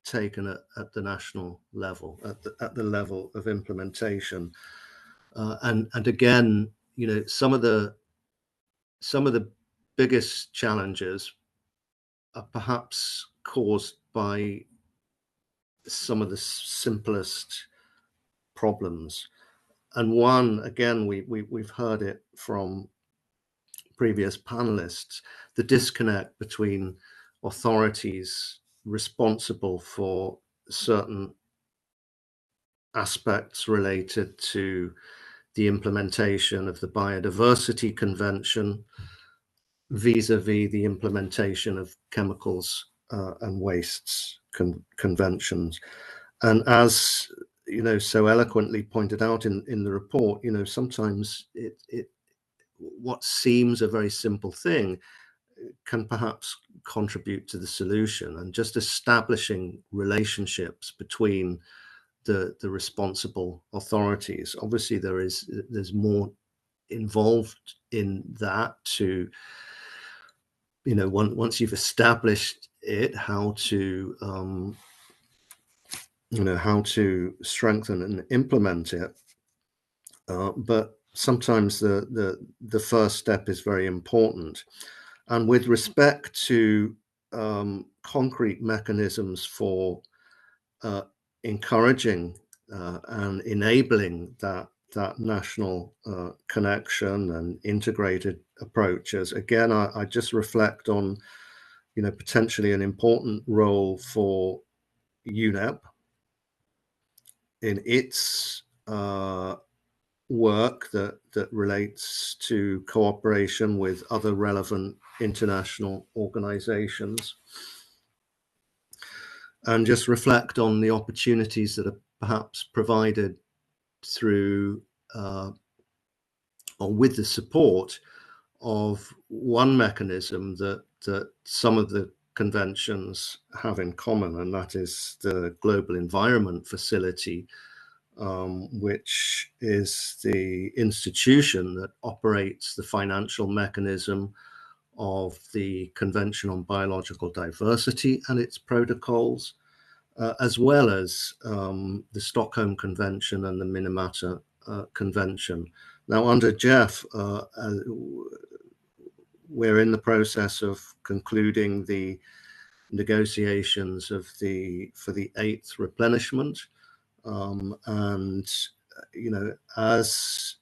Speaker 7: taken at the national level, at the level of implementation. And again, you know, some of the biggest challenges are perhaps caused by some of the simplest problems. And one, again, we've heard it from previous panelists, the disconnect between authorities responsible for certain aspects related to the implementation of the Biodiversity Convention vis-a-vis the implementation of chemicals and wastes conventions. And as, you know, so eloquently pointed out in the report, you know, sometimes what seems a very simple thing can perhaps contribute to the solution, and just establishing relationships between the responsible authorities. Obviously, there's more involved in that to, you know, once you've established it, how to you know, how to strengthen and implement it. But sometimes the first step is very important. And with respect to concrete mechanisms for encouraging and enabling that national connection and integrated approaches, again, I just reflect on, you know, potentially an important role for UNEP in its work that relates to cooperation with other relevant international organizations, and just reflect on the opportunities that are perhaps provided through or with the support of one mechanism that some of the conventions have in common, and that is the Global Environment Facility, which is the institution that operates the financial mechanism of the Convention on Biological Diversity and its protocols, as well as the Stockholm Convention and the Minamata Convention. Now, under Jeff, we're in the process of concluding the negotiations for the 8th replenishment. And, you know, as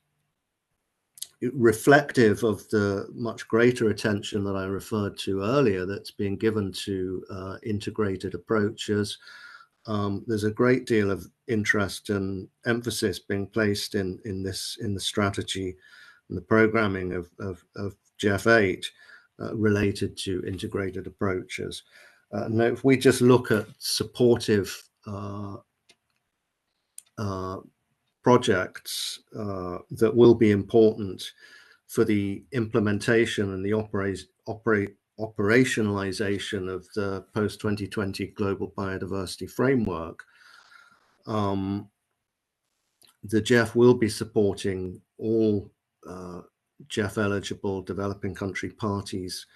Speaker 7: reflective of the much greater attention that I referred to earlier that's being given to integrated approaches, there's a great deal of interest and emphasis being placed in the strategy and the programming of GEF 8 related to integrated approaches. Now, if we just look at supportive projects that will be important for the implementation and the operationalization of the post-2020 global biodiversity framework, the GEF will be supporting all GEF eligible developing country parties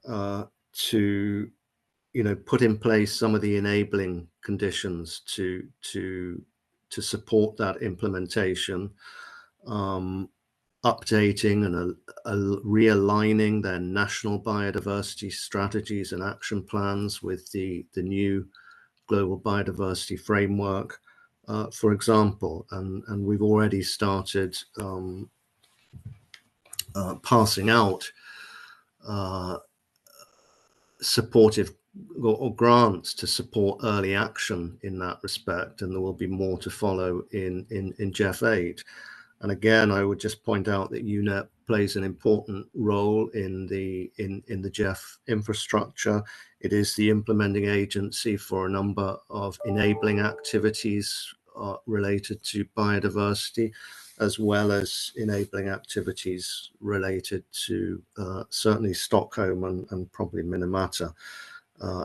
Speaker 7: to put in place some of the enabling conditions to support that implementation, updating and realigning their national biodiversity strategies and action plans with the new global biodiversity framework, for example, and we've already started passing out supportive or grants to support early action in that respect, and there will be more to follow in GEF 8. And again, I would just point out that UNEP plays an important role in the GEF infrastructure. It is the implementing agency for a number of enabling activities related to biodiversity, as well as enabling activities related to certainly Stockholm and probably Minamata.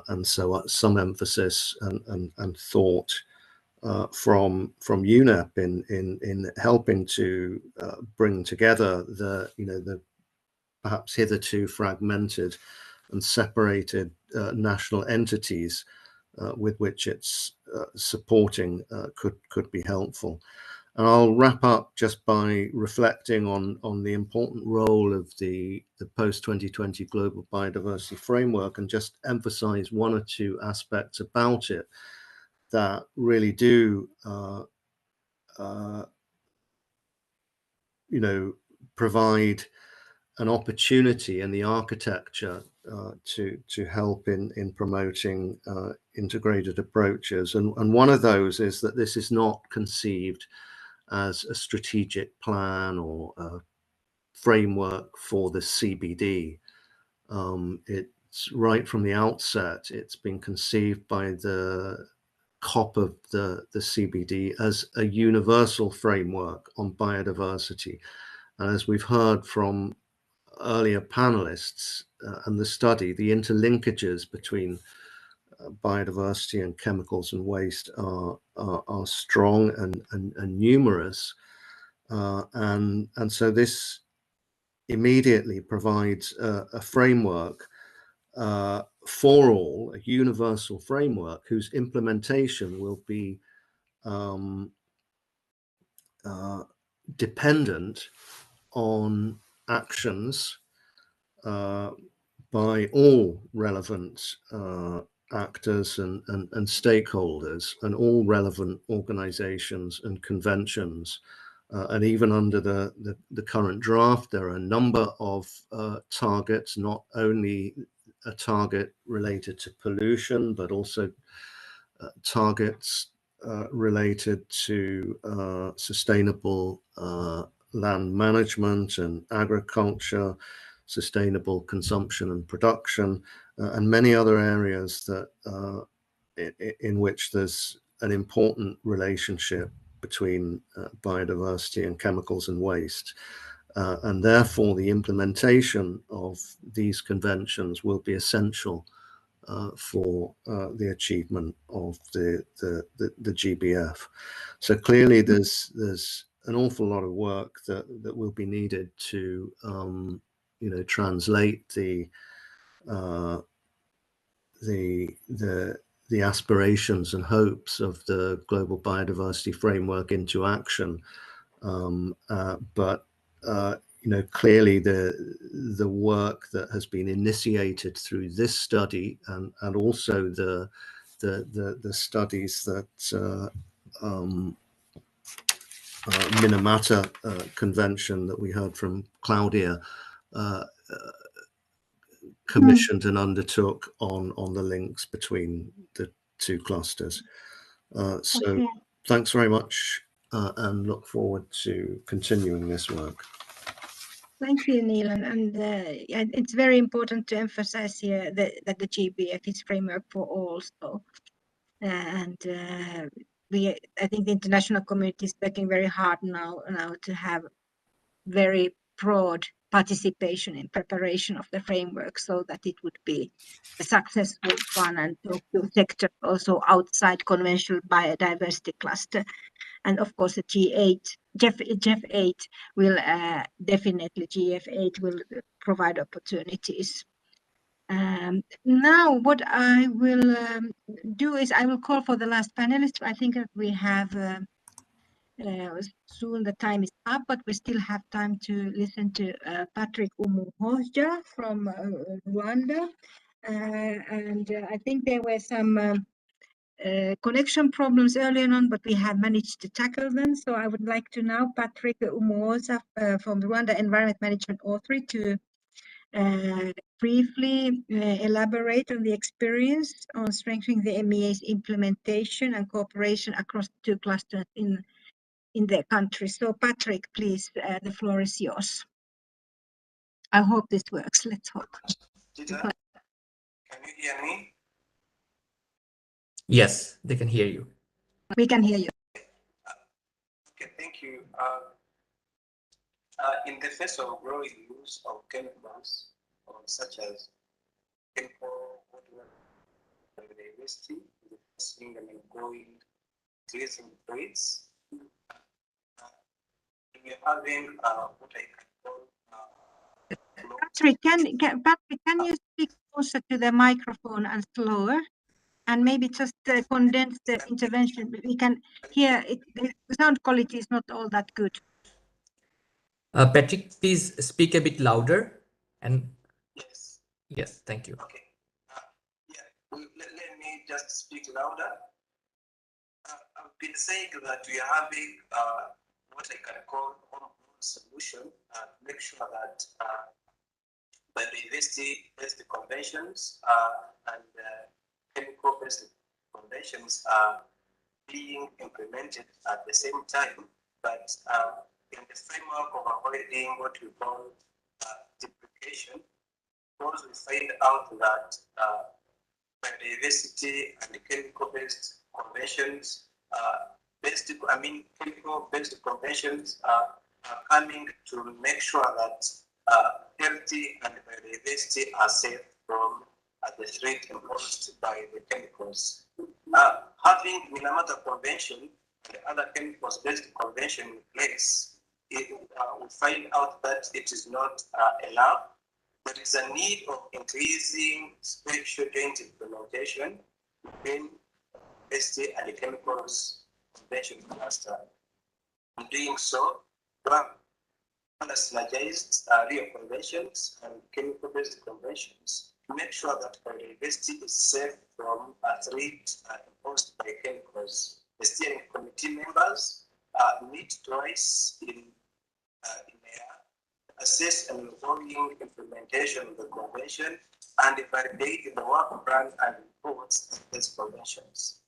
Speaker 7: And so some emphasis and thought from UNEP in helping to bring together the perhaps hitherto fragmented and separated national entities with which it's supporting could be helpful. And I'll wrap up just by reflecting on the important role of the post-2020 global biodiversity framework, and just emphasize one or two aspects about it that really do provide an opportunity in the architecture to help in promoting integrated approaches. And one of those is that this is not conceived as a strategic plan or a framework for the CBD. It's right from the outset, it's been conceived by the COP of the CBD as a universal framework on biodiversity. And as we've heard from earlier panelists and the study, the interlinkages between biodiversity and chemicals and waste are strong and numerous, and so this immediately provides a framework for all, a universal framework whose implementation will be dependent on actions by all relevant actors and stakeholders and all relevant organizations and conventions. And even under the current draft, there are a number of targets, not only a target related to pollution, but also targets related to sustainable land management and agriculture, sustainable consumption and production, and many other areas that in which there's an important relationship between biodiversity and chemicals and waste. And therefore, the implementation of these conventions will be essential for the achievement of the GBF. So clearly, there's an awful lot of work that will be needed to translate the aspirations and hopes of the global biodiversity framework into action. But clearly the work that has been initiated through this study and also the studies that Minamata Convention that we heard from Claudia commissioned and undertook on the links between the two clusters. So thanks very much and look forward to continuing this work.
Speaker 2: Thank you, Neil. And it's very important to emphasize here that the GBF is framework for all. So, I think the international community is working very hard now to have very broad participation in preparation of the framework so that it would be a successful one and talk to sector also outside conventional biodiversity cluster. And of course, the GF8 will definitely, GF8 will provide opportunities. Now, what I will do is I will call for the last panelist. I think that we have soon the time is up, but we still have time to listen to Patrick Umuhoja from Rwanda. And I think there were some connection problems earlier on, but we have managed to tackle them. So I would like to now Patrick Umuhoja from the Rwanda Environment Management Authority to briefly elaborate on the experience on strengthening the MEA's implementation and cooperation across two clusters in their country. So Patrick, please, the floor is yours. I hope this works. Let's hope.
Speaker 8: Can you hear me?
Speaker 9: Yes, they can hear you.
Speaker 2: We can hear you.
Speaker 8: Okay, thank you. In the face of growing use of chemicals, such as chemical biodiversity, facing an ongoing increasing rates, we are having what I can call
Speaker 2: Patrick, can you speak closer to the microphone and slower? And maybe just condense the intervention. We can hear it. The sound quality is not all that good.
Speaker 9: Patrick, please speak a bit louder. And
Speaker 8: yes.
Speaker 9: Yes, thank you.
Speaker 8: Okay. Let me just speak louder. I've been saying that we are having what I can call home solution to make sure that biodiversity-based conventions and chemical-based conventions are being implemented at the same time, but in the framework of avoiding what we call duplication, because we find out that biodiversity and chemical-based conventions, chemical-based conventions are coming to make sure that healthy and biodiversity are safe from the threat imposed by the chemicals. Having Minamata Convention and other chemicals-based convention in place, we find out that it is not enough. There is a need of increasing spatial joint implementation between biodiversity and the chemicals convention cluster. In doing so, synergized real conventions and chemical-based conventions to make sure that biodiversity is safe from a threat imposed by chemicals. The steering committee members meet twice in a year, assess an ongoing implementation of the convention, and validate the work plan and reports of these conventions.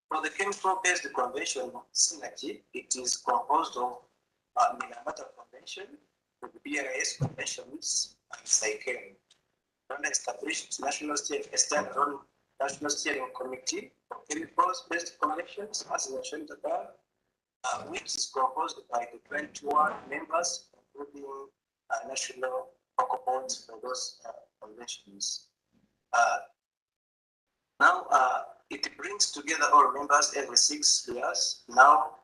Speaker 8: For the chemical-based convention synergy, it is composed of Minamata Convention, with BIS conventions, and SAICM. Rwanda established a standalone national steering committee for chemicals-based conventions, as mentioned above, which is composed by the 21 members, including national focal points for those conventions. Now, it brings together all members every 6 years. Now,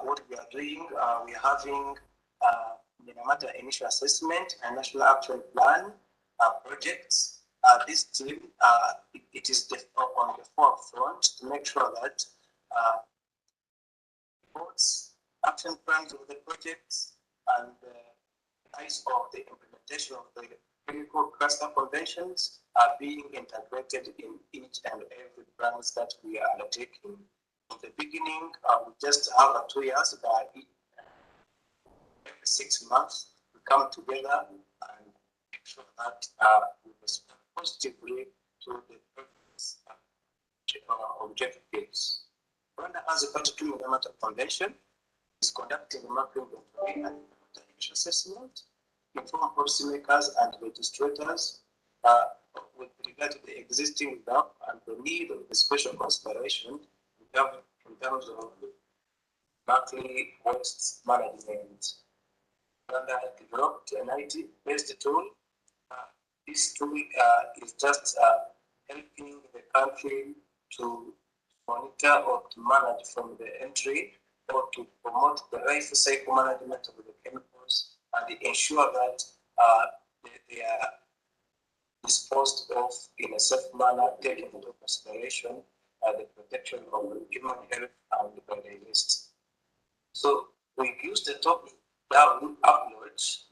Speaker 8: what we are doing, we are having Minamata Initial Assessment and National Action Plan projects. This team, it is on the forefront to make sure that reports, action plans of the projects, and the eyes of the implementation of the chemical cluster conventions are being integrated in each and every plans that we are undertaking. In the beginning, we just have a 2 years, but every 6 months we come together and make sure that we respond positively to the project's objectives. Rwanda has a particular Minamata Convention, is conducting mapping and potential assessment, inform policymakers and legislators with regard to the existing gap and the need of the special consideration in terms of monthly waste management. Rwanda has developed an IT-based tool. This tool is just helping the country to monitor or to manage from the entry or to promote the life cycle management of the chemicals and ensure that they are disposed of in a safe manner, taking into consideration the protection of human health and biodiversity. So we use the top-down approach.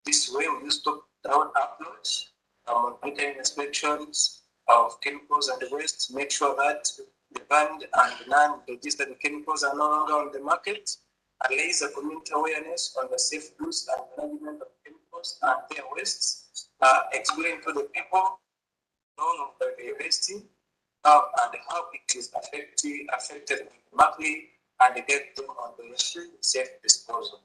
Speaker 8: This way we use top-down approach, monitoring inspections of chemicals and waste, make sure that the banned and non-registered chemicals are no longer on the market, and raise the community awareness on the safe use and management of chemicals and their wastes, explain to the people known of biodiversity and how it is affected markedly, and get them on the safe disposal.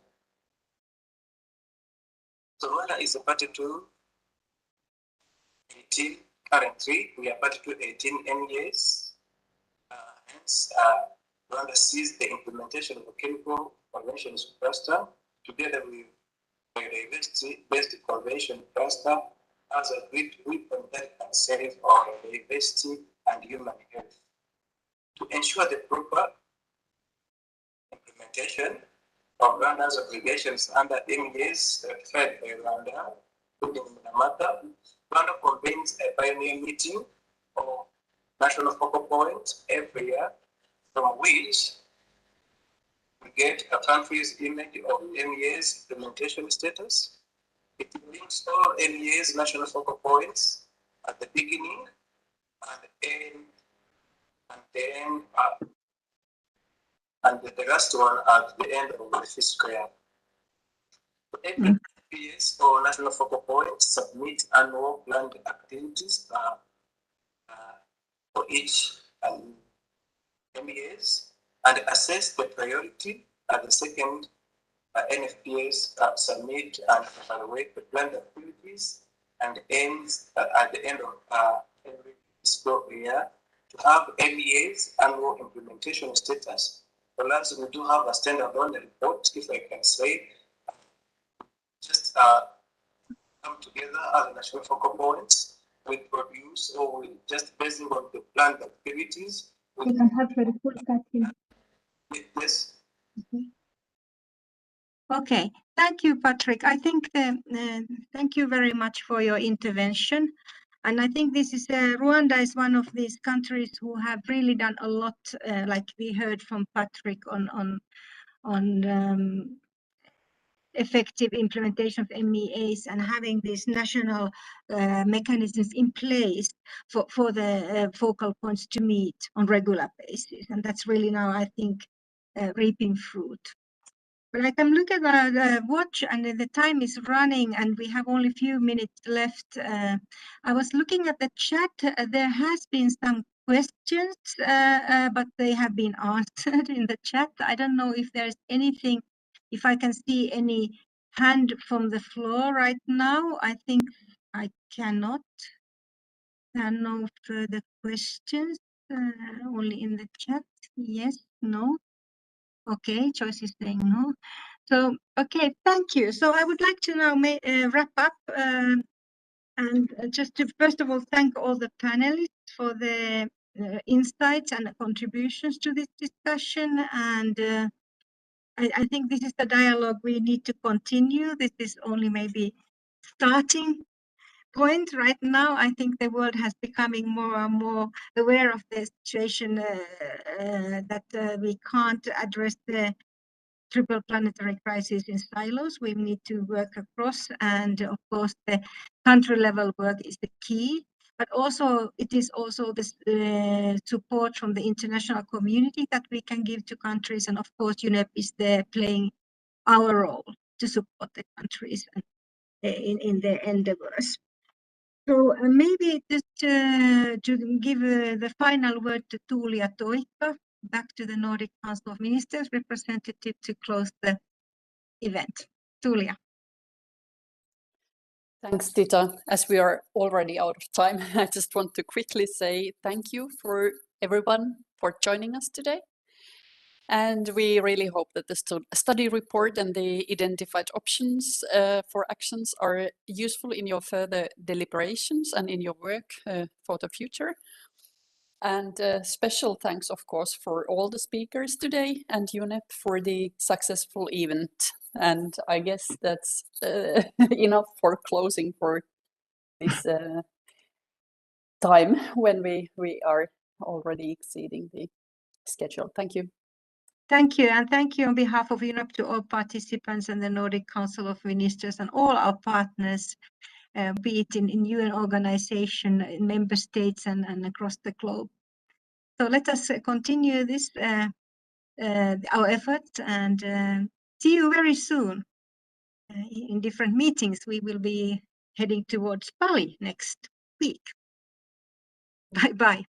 Speaker 8: So Rwanda is a party to 18, currently we are party to 18 MEAs. Hence, Rwanda sees the implementation of the Chemical Conventions Cluster together with Biodiversity-based Convention Cluster as a great weapon that can save our biodiversity and human health. To ensure the proper implementation of Rwanda's obligations under MEAs fed by Rwanda, including Minamata, Rwanda convenes a pioneer meeting or national focal point every year, from which we get a country's image of MEA's implementation status. It links all MEA's national focal points at the beginning and end, and the last one at the end of the fiscal year. Every MEAs or national focal points submit annual planned activities for each MEAs and assess the priority at the second NFPAs submit and evaluate the planned activities and aims at the end of every fiscal year to have MEAs annual implementation status. For us, we do have a standalone report, if I can say, just come together as national focal points. We produce, or we just basing on the planned activities.
Speaker 2: You can have the full cutting.
Speaker 8: Yes.
Speaker 2: Okay, thank you, Patrick. I think thank you very much for your intervention. And I think this is Rwanda is one of these countries who have really done a lot, like we heard from Patrick on effective implementation of MEAs and having these national mechanisms in place for the focal points to meet on regular basis. And that's really now, I think, reaping fruit. But I can look at the watch and the time is running and we have only a few minutes left. I was looking at the chat. There has been some questions, but they have been answered in the chat. I don't know if there's anything, if I can see any hand from the floor right now. I think I cannot. There are no further questions, only in the chat. Yes, no. Okay, Joyce is saying no. So, okay, thank you. So I would like to now wrap up and just to first of all thank all the panelists for the insights and contributions to this discussion. And I think this is the dialogue we need to continue. This is only maybe starting point right now. I think the world has becoming more and more aware of the situation that we can't address the triple planetary crisis in silos. We need to work across, and of course the country level work is the key, but also it is also the support from the international community that we can give to countries, and of course UNEP is there playing our role to support the countries in their endeavors. So maybe just to give the final word to Tuulia Toikka, back to the Nordic Council of Ministers representative to close the event. Tulia.
Speaker 3: Thanks, Tita. As we are already out of time, I just want to quickly say thank you for everyone for joining us today. And we really hope that the study report and the identified options for actions are useful in your further deliberations and in your work for the future. And special thanks, of course, for all the speakers today and UNEP for the successful event. And I guess that's enough for closing for this time when we are already exceeding the schedule. Thank you.
Speaker 2: Thank you, and thank you on behalf of UNEP to all participants and the Nordic Council of Ministers and all our partners, be it in UN organization, in member states and across the globe. So let us continue this, our efforts, and see you very soon in different meetings. We will be heading towards Bali next week. Bye-bye.